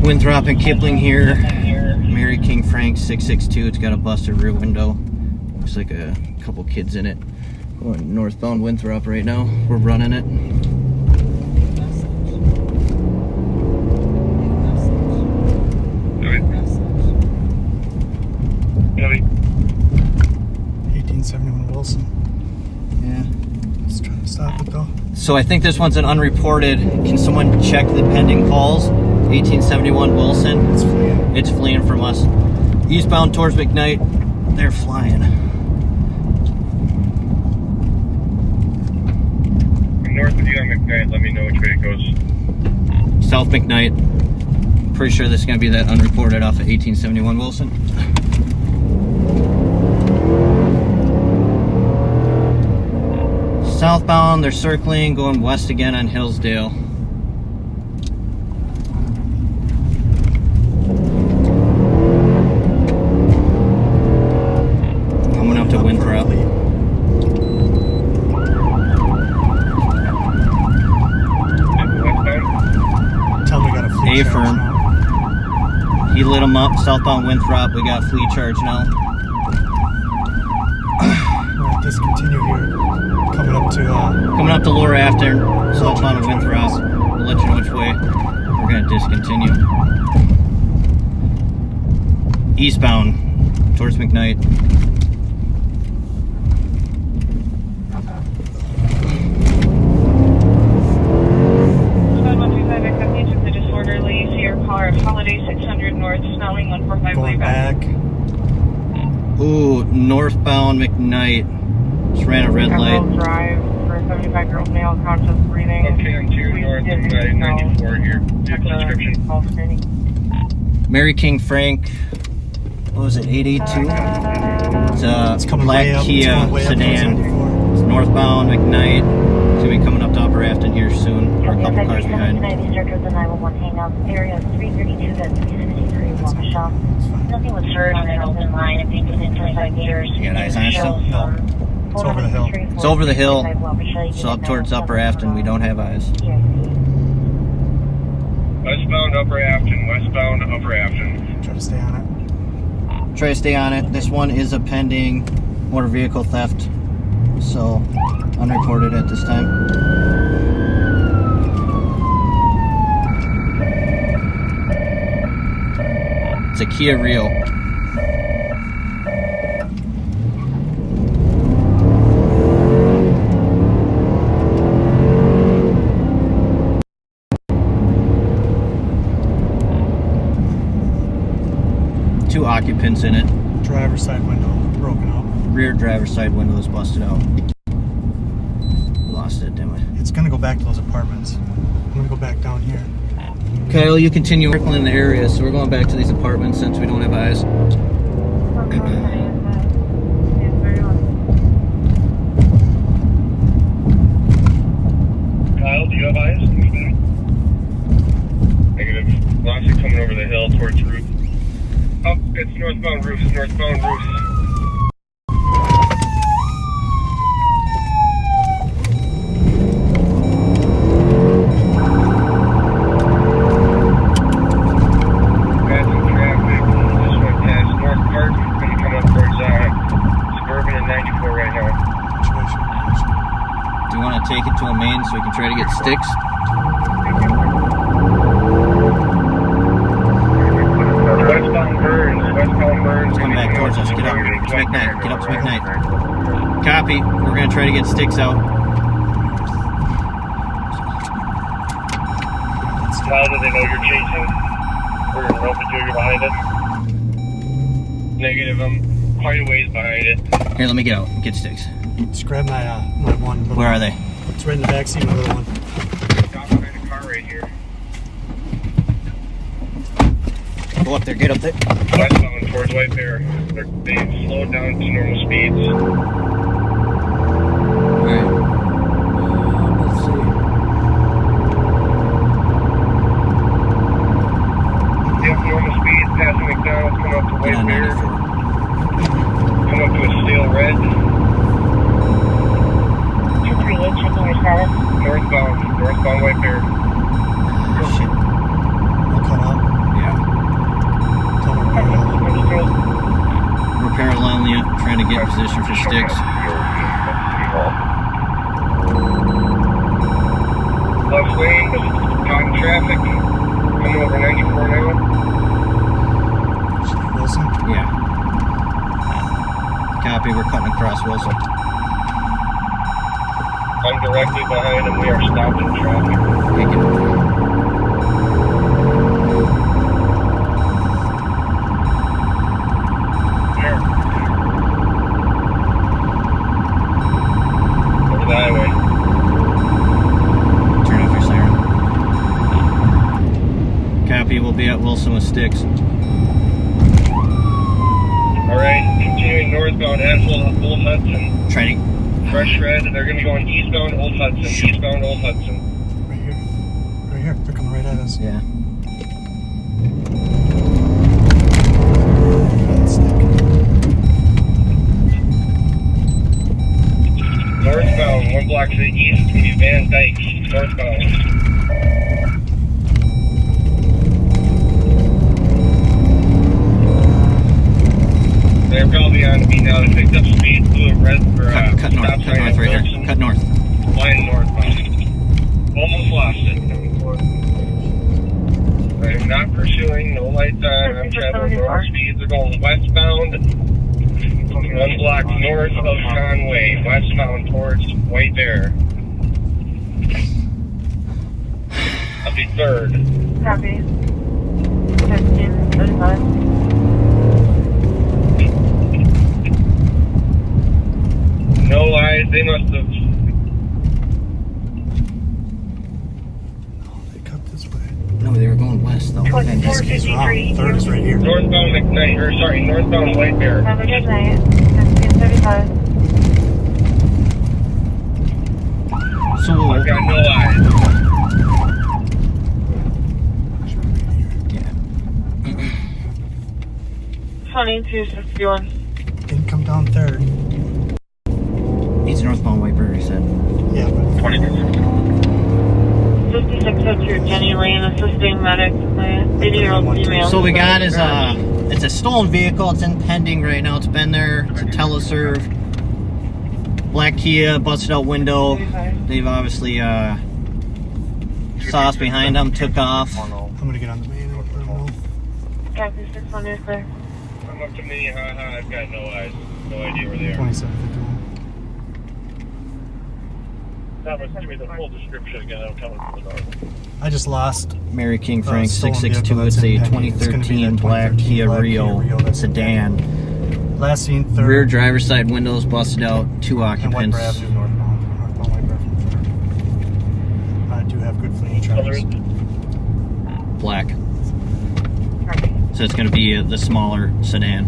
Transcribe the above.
Winthrop and Kipling here. Mary King Frank 662. It's got a busted rear window. Looks like a couple kids in it. Going northbound Winthrop right now. We're running it. Alright. 1871 Wilson. Yeah. Let's try to stop it though. So I think this one's an unreported. Can someone check the pending calls? 1871 Wilson. It's fleeing. It's fleeing from us. Eastbound towards McKnight. They're flying. North of you on McKnight, let me know which way it goes. South McKnight. Pretty sure this is going to be that unreported off of 1871 Wilson. Southbound, they're circling, going west again on Hillsdale. Coming up to Winthrop. Tell me we got a fleet charge A-firm. now. He lit them up. Southbound Winthrop, we got fleet charge now. We're gonna discontinue here. Coming up to Lower Afton, southbound of Winthrop. We'll let you know which way. We're going to discontinue. Eastbound towards McKnight. Disorderly, see your car, Holiday 600 North, smelling 145 way Going back. Ooh, northbound McKnight. Just ran a red light. Emerald Drive for a 75-year-old male, conscious breathing. Okay, I'm 2 north of 94 here. Vehicle description. Mary King Frank. What was it, 882? It's a black Kia sedan. It's northbound McKnight. It's going to be coming up to Upper Afton here soon. Or a couple cars behind. Nothing was heard on an open line. I think within 25 meters. You got eyes on it still? No. It's over the hill. It's over the hill. So up towards Upper Afton, we don't have eyes. Westbound Upper Afton, westbound Upper Afton. Try to stay on it. Try to stay on it. This one is a pending motor vehicle theft. So, unreported at this time. It's a Kia Rio. Two occupants in it. Driver's side window broken out. Rear driver's side window is busted out. Lost it, didn't we? It's gonna go back to those apartments. I'm gonna go back down here. Kyle, you continue circling the area, so we're going back to these apartments since we don't have eyes. Kyle, do you have eyes? Negative. Lost it coming over the hill towards roof. Oh, it's northbound roofs, northbound roofs. Got some traffic. Just went past North Park. Gonna come up towards Suburban and 94 right now. Do you want to take it to a main so we can try to get sticks? Westbound Burns. Come back towards us. Get up. It's McKnight. Get up to McKnight. Copy. We're going to try to get sticks out. How do they know you're chasing? We're going to rope you, you're behind us. Negative, I'm quite a ways behind it. Here, let me get out. Get sticks. Just grab my my one. Where are they? It's right in the back seat, my little one. Got behind a car right here. Go up there. Get up there. Westbound towards White Bear. They've slowed down to normal speeds. Alright. Let's see. Yep, normal speeds. Passing McDonald's. Come up to Get White on Bear. 94. Come up to a steel red. 238, checking your status. Northbound White Bear. Shit. I'll cut out. Yeah. for sticks. Left lane, caught traffic, coming over 94 now. Wilson. Yeah. Copy, we're cutting across Wilson. I'm directly behind him, we are stopping traffic. Take it. Here. Over the highway. Turn off your siren. Copy, we'll be at Wilson with sticks. Alright, continuing northbound at Old Hudson. Training. Fresh red, they're going to be going eastbound Old Hudson. Eastbound Old Hudson. Right here. Right here. They're coming right at us. Yeah. Northbound, one block to the east, it's going to be Van Dyke. Northbound. They're probably on me now. They picked up speed, blew a red for Cut north right here. Cut north. Line northbound. Almost lost it. I'm not pursuing, no lights on. I'm traveling normal speeds. They're going westbound. One block north of Conway, westbound towards White Bear. I'll be third. Copy. 1535. No eyes, they must have. Oh, they cut this way. No, they were going west though. He's wrong. Third is right here. Northbound McKnight, or sorry, northbound White Bear. Have a good night. 1535. So, I've got no eyes. yeah. 2261. Didn't come down third. He's northbound White Bear, he said. Yeah, but 5602 Jenny Lane, assisting medic, 80-year-old female. So we got is it's a stolen vehicle. It's in pending right now. It's been there. It's a teleserve. Black Kia, busted out window. They've obviously saw us behind them, took off. I'm gonna get on the main and let them know. Copy 600 clear. I'm up to me, I've got no eyes. No idea where they are. 2751. That was give me the full description again. I'm coming from the north. I just lost. Mary King Frank stolen 662. vehicle It's that's a in pending. It's gonna be 2013 that black 2013 Kia black Rio Kia Rio that's in sedan. Last seen third. Rear driver's side windows busted out. 2 And White occupants. Bear Avenue northbound. Northbound White Bear from third. I do have good fleeing traffic. Black. So it's going to be the smaller sedan.